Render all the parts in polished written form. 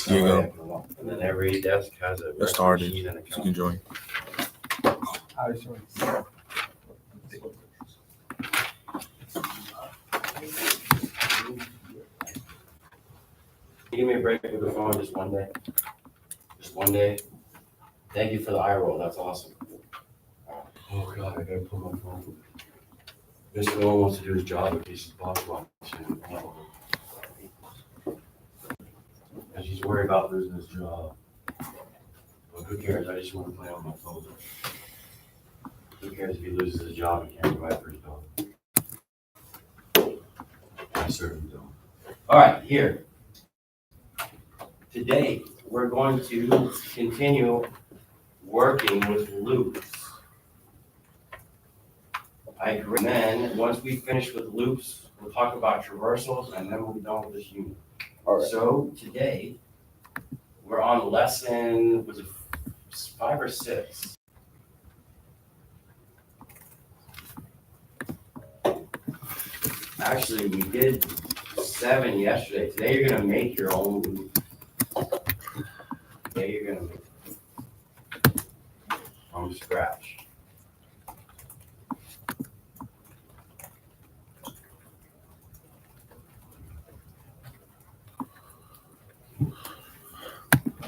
Here you go. And then every desk has a. It started. machine and a You can join. Give me a break with the phone just one day. Just one day. Thank you for the eye roll. That's awesome. Oh God, I gotta put my phone. Mr. No one wants to do his job if he's boss watching. And she's worried about losing his job. Well, who cares? I just want to play on my phone. Who cares if he loses his job and can't provide for his dog? I certainly don't. All right, here. Today, we're going to continue working with loops. I agree. And then, once we finish with loops, we'll talk about traversals, and then we'll be done with this unit. All right. So, today, we're on lesson, was it 5 or 6? Actually, we did 7 yesterday. Today, you're gonna make your own loop. Today, you're gonna make it from scratch.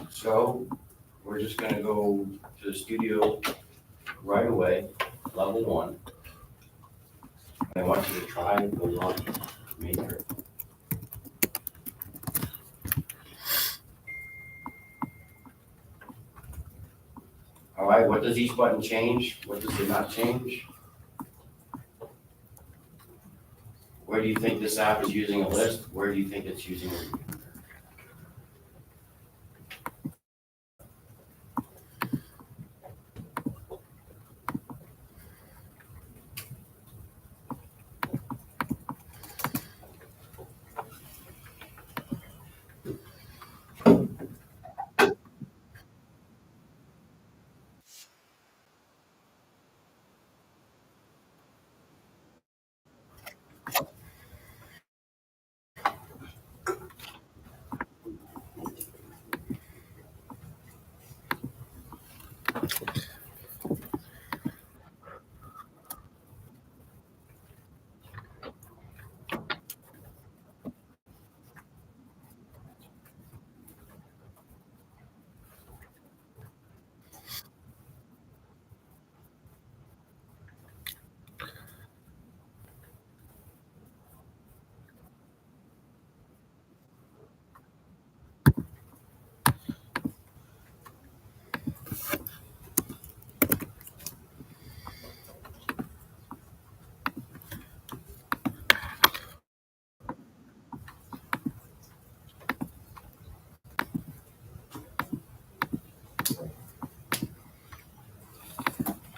So, we're just gonna go to the studio right away, level 1. I want you to try the line maker. All right, what does each button change? What does it not change? Where do you think this app is using a list? Where do you think it's using a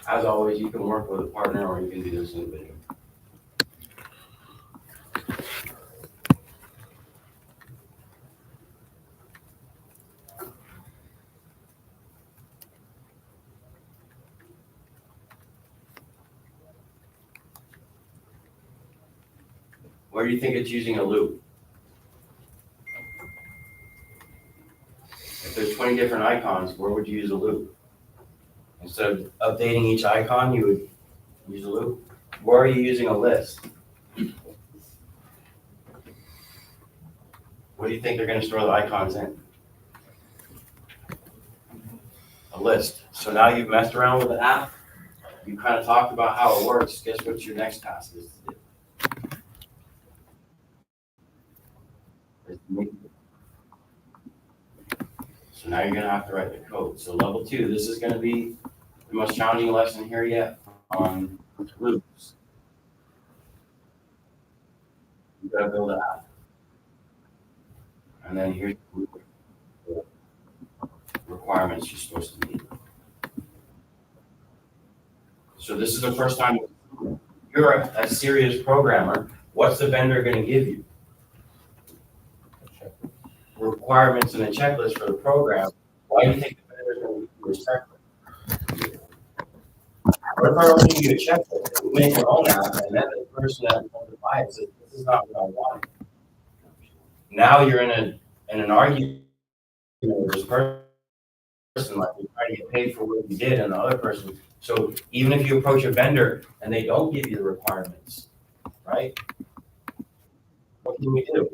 As always, you can work with a partner or you can do this individually. Where do you think it's using a loop? If there's 20 different icons, where would you use a loop? Instead of updating each icon, you would use a loop. Where are you using a list? What do you think they're going to store the icons in? A list. So now you've messed around with the app. You kind of talked about how it works. Guess what your next task is to do? So now you're going to have to write the code. So level 2, this is going to be the most challenging lesson here yet on loops. You got to build an app. And then here's the requirements you're supposed to meet. So this is the first time you're a serious programmer. What's the vendor going to give you? Requirements and a checklist for the program. Why do you think the vendor is going to give you a checklist? What if I don't give you a checklist? You make your own app, and then the person that wants to buy it says, "This is not what I want." Now you're in in an argument with this person, like you try to get paid for what you did, and the other person. So even if you approach a vendor and they don't give you the requirements, right? What can we do?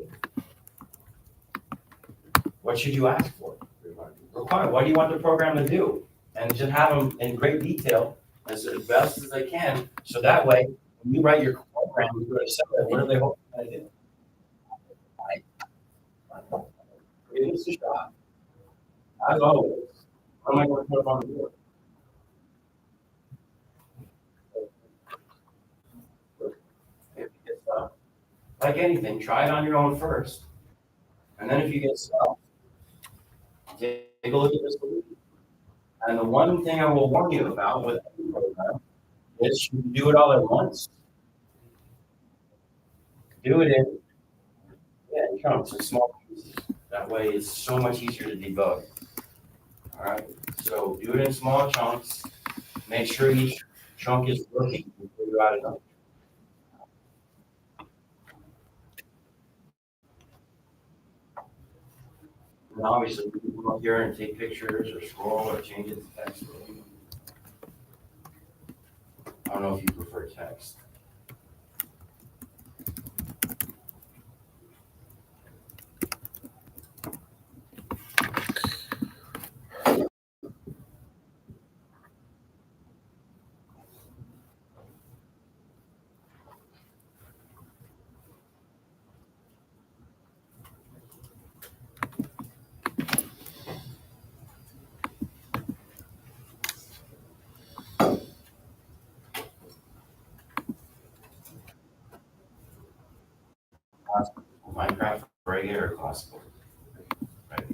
What should you ask for? Require. What do you want the program to do? And just have them in great detail as best as they can. So that way, when you write your program, you go to sell it. What are they hoping to do? Give this a shot. As always, what am I going to put up on the board? If you get stuck, like anything, try it on your own first. And then if you get stuck, take a look at the solution. And the one thing I will warn you about with any program is you do it all at once. Do it in, yeah, in chunks, in small pieces. That way it's so much easier to debug. All right, so do it in small chunks. Make sure each chunk is working before you add it up. And obviously, you can come up here and take pictures or scroll or change it to text. I don't know if you prefer text. Classical. Minecraft, regular, or classical? Right.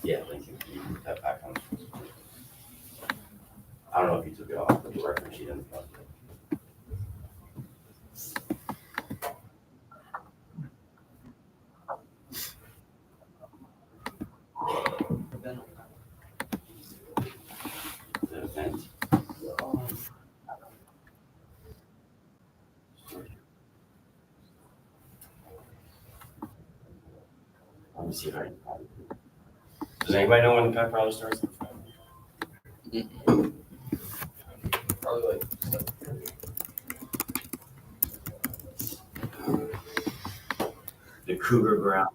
Yeah, thank you. You can put that back on. I don't know if you took it off, but the reference sheet in the front. The event. Let me see if I can find it. Does anybody know when the pep rally starts? Probably like The Cougar Ground.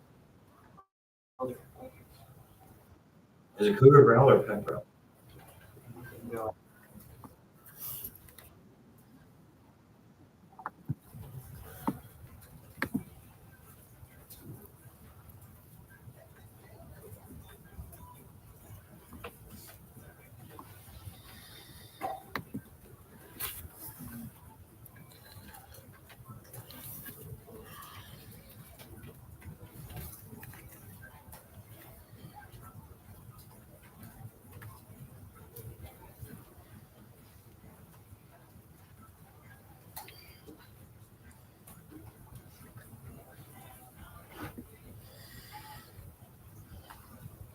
Is it Cougar Ground or pep rally? no.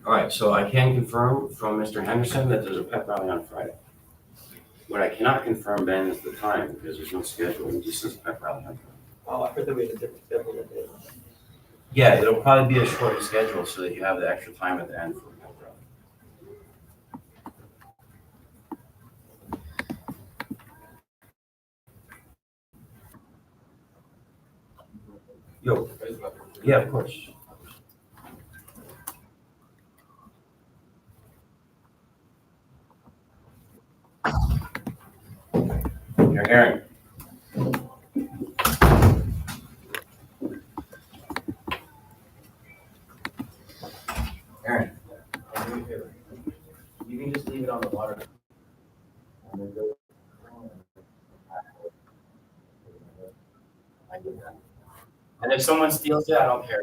All right, so I can confirm from Mr. Henderson that there's a pep rally on Friday. What I cannot confirm, Ben, is the time, because there's no schedule, it just says pep rally on Friday. Oh, I heard that we had a different schedule that day. Yeah, it'll probably be a shortened schedule so that you have the extra time at the end for the pep rally. Yo, yeah, of course. You're hearing. Aaron, you can just leave it on the water. And if someone steals it, I don't care.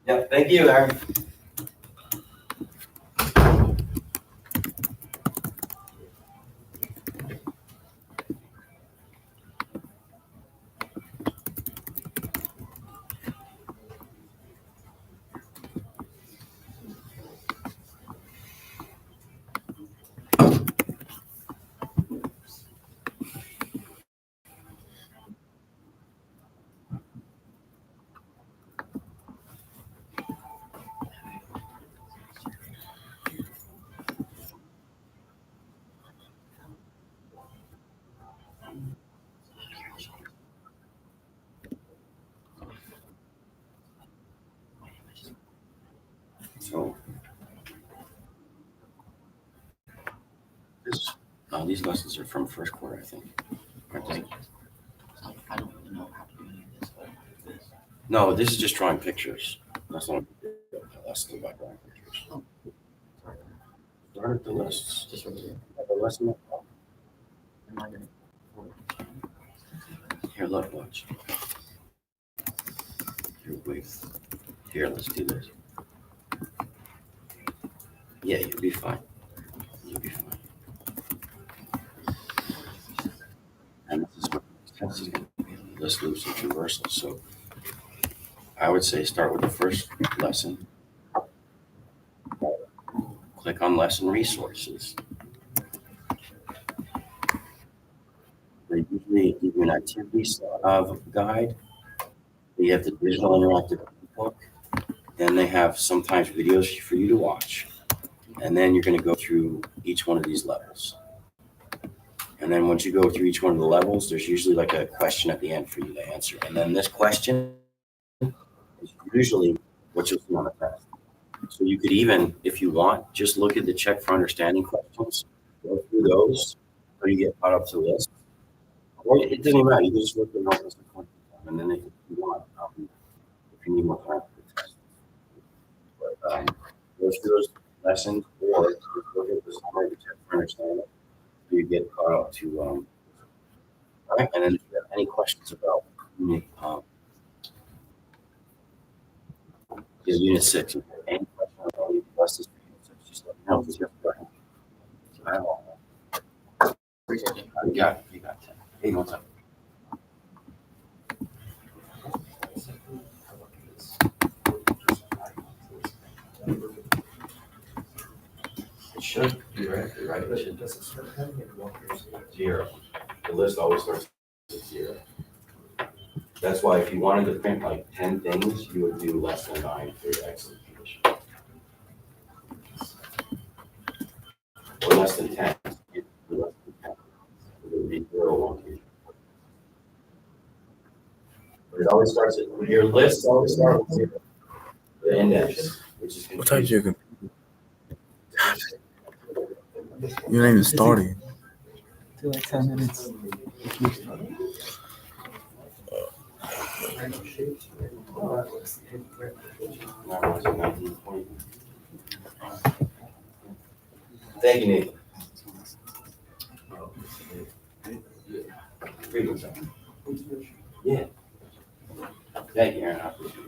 Yeah, thank you, Aaron. So this, these lessons are from first quarter, I think. Aren't they? I don't really know how to do any of this, but this. No, this is just drawing pictures. That's not a lesson about drawing pictures. Oh. Start at the lists. Just over here. The lesson. Am I gonna? Here, look, watch. Here, wait. Here, let's do this. Yeah, you'll be fine. You'll be fine. And this is what this is going to be. List loops and traversals. So I would say start with the first lesson. Click on lesson resources. They usually give you an activity guide. You have the digital interactive book. Then they have sometimes videos for you to watch. And then you're going to go through each one of these levels. And then once you go through each one of the levels, there's usually like a question at the end for you to answer. And then this question is usually what you'll see on the test. So you could even, if you want, just look at the check for understanding questions, go through those, so you get caught up to the list. Or it doesn't matter. You can just look at one list and then if you want, if you need more time for the test. But go through those lessons, or just look at the summary to check for understanding, so you get caught up to. All right, and then if you have any questions about Unit 6, if you have any questions about the justice for Unit 6, just let me know. Just go ahead. I have all that. Appreciate it. You got it. You got it. Hey, what's up? It should be right. You're right. It should. Does it start having it walk through? 0. The list always starts at 0. That's why if you wanted to print like 10 things, you would do less than 9 for your excellent condition. Or less than 10. It would be 0, 1, 2. But it always starts at, your list always starts with 0. The index, which is What time's confusing. your You're not even starting. To like 10 minutes. Thank you, Nathan. Freedom zone. Yeah. Thank you, Aaron. I appreciate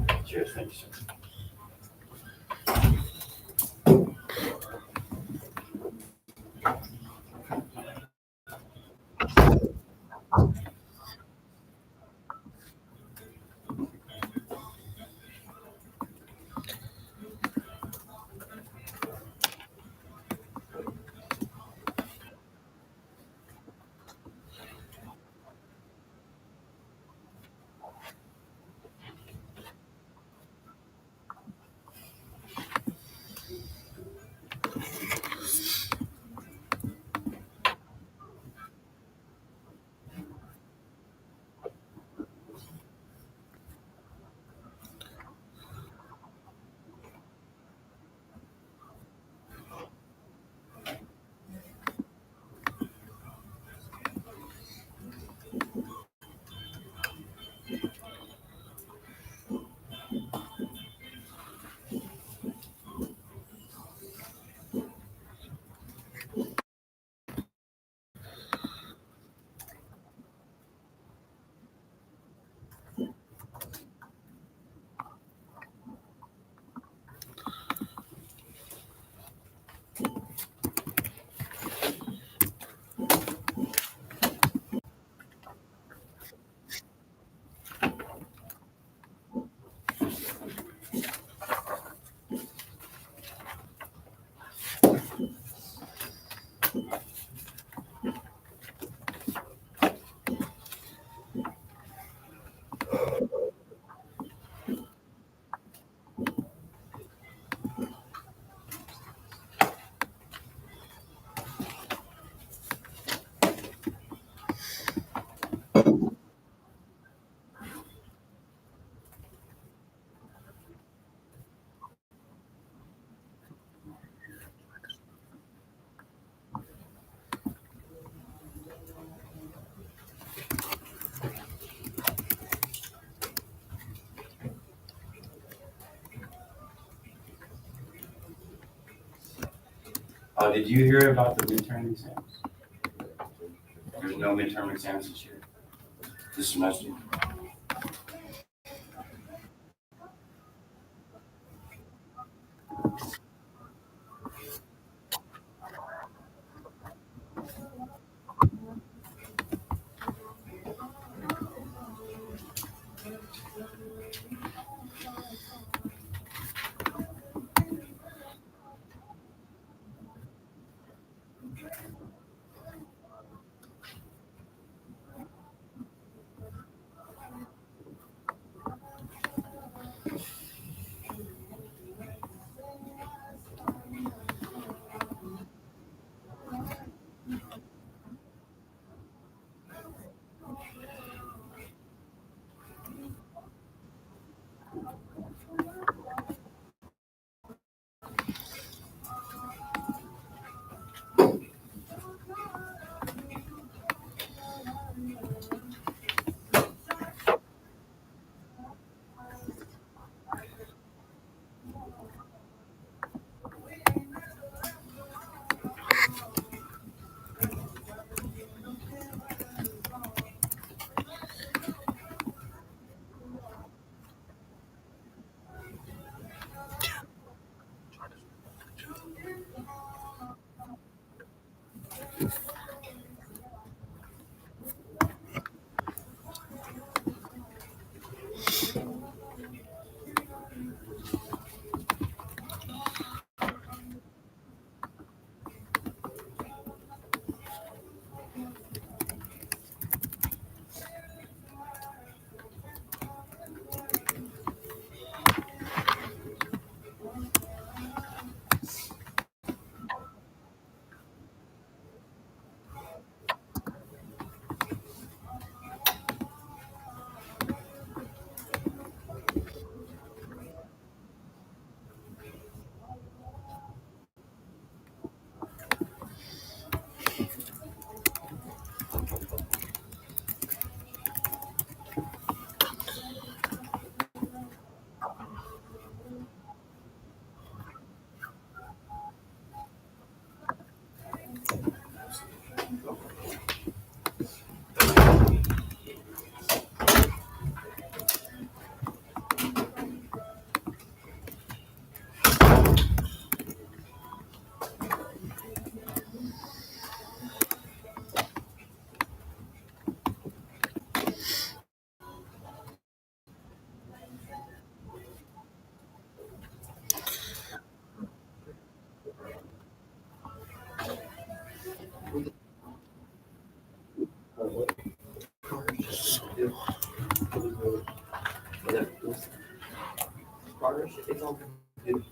it. Cheers. Thank you, sir. Did you hear about the midterm exams? There's no midterm exams this year, this semester. or whatever. Progress, it's all good.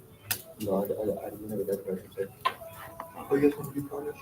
No, I never got the check. Oh, you guys want to do progress?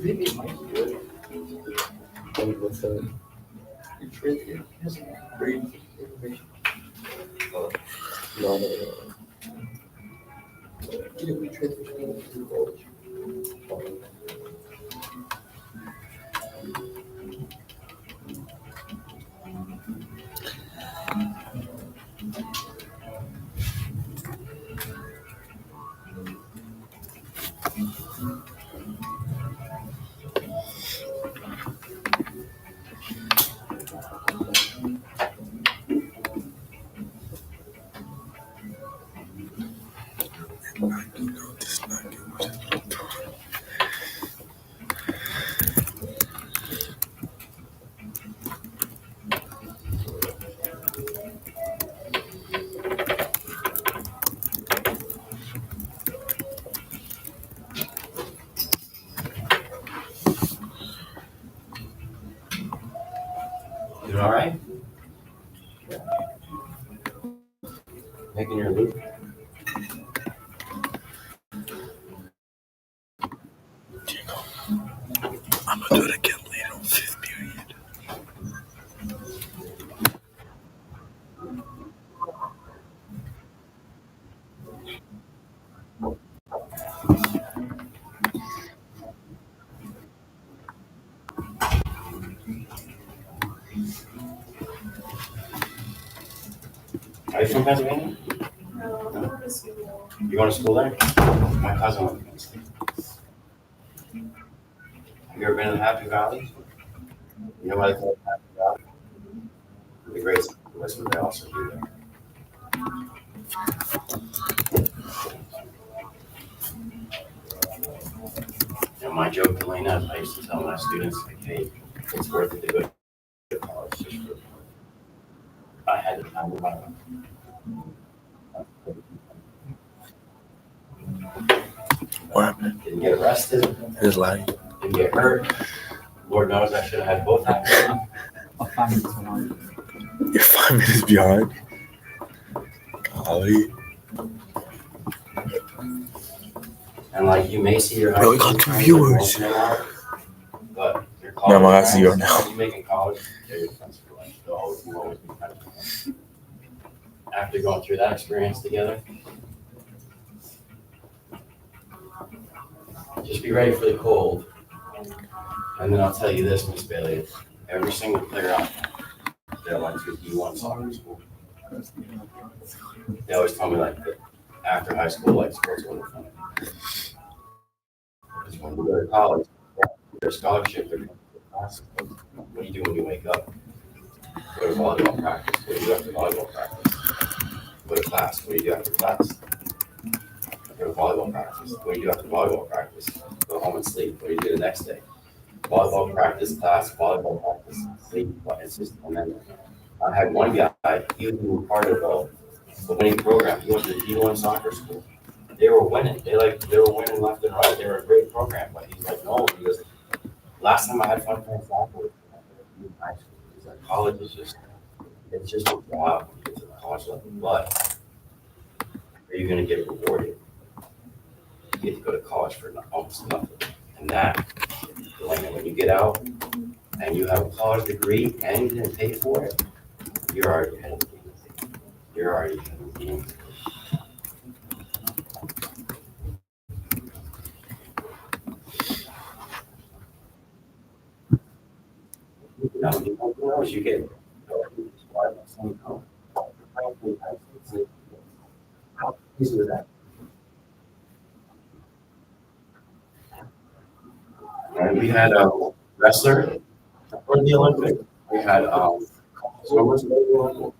Maybe it might be good. What's that? Your transfer has great information. No. You know, we transfer to college. Doing all right? Making your loop? I'm gonna do it again later on fifth period. Are you from Pennsylvania? No, I'm going to school. You going to school there? My cousin went to Pennsylvania. Have you ever been to the Happy Valley? You know why they call it Happy Valley? The great West they also do there. And my joke to Lena is I used to tell my students, like, hey, it's worth it to go to college just for, I had the time of my life. What happened? Didn't get arrested, His life. didn't get hurt. Lord knows I should have had both happen. I'll find it tomorrow. You're 5 minutes behind. Golly. And like you may see your high Bro, we school got 2 friends viewers. once in a while, but your Yeah, college I'm gonna see you friends, now. you make in college, they're your friends for life. They'll always be friends. After going through that experience together, just be ready for the cold. And then I'll tell you this, Miss Bailey, every single player out there that went to D1 soccer school, they always tell me like that after high school, like sports wasn't fun. Because when you go to college, there's scholarship, there's classes. What do you do when you wake up? Go to volleyball practice. What do you do after volleyball practice? Go to class. What do you do after class? Go to volleyball practice. What do you do after volleyball practice? Go home and sleep. What do you do the next day? Volleyball practice, class, volleyball practice, sleep. It's just, and then I had one guy, he was part of the winning program. He went to the D1 soccer school. They were winning. They were winning left and right. They were a great program. But he's like, no, because last time I had fun playing soccer was in high school. He's like, college is just, it's just a job when you get to the college level. But are you going to get rewarded? You get to go to college for almost nothing. And that, when you get out and you have a college degree and you didn't pay for it, you're already ahead of the game. You're already ahead of the game. You get how easy was that? And we had a wrestler for the Olympics. We had swimmers for the Olympics.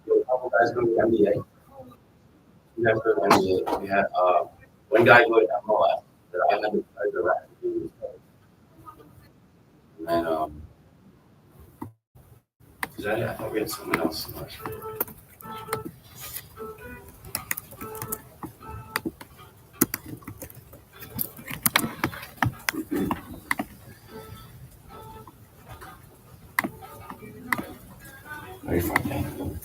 A couple guys go to the NBA. We had for the NBA. We had one guy go to MLS that I had to direct. And is that it? I thought we had someone else. Very fun.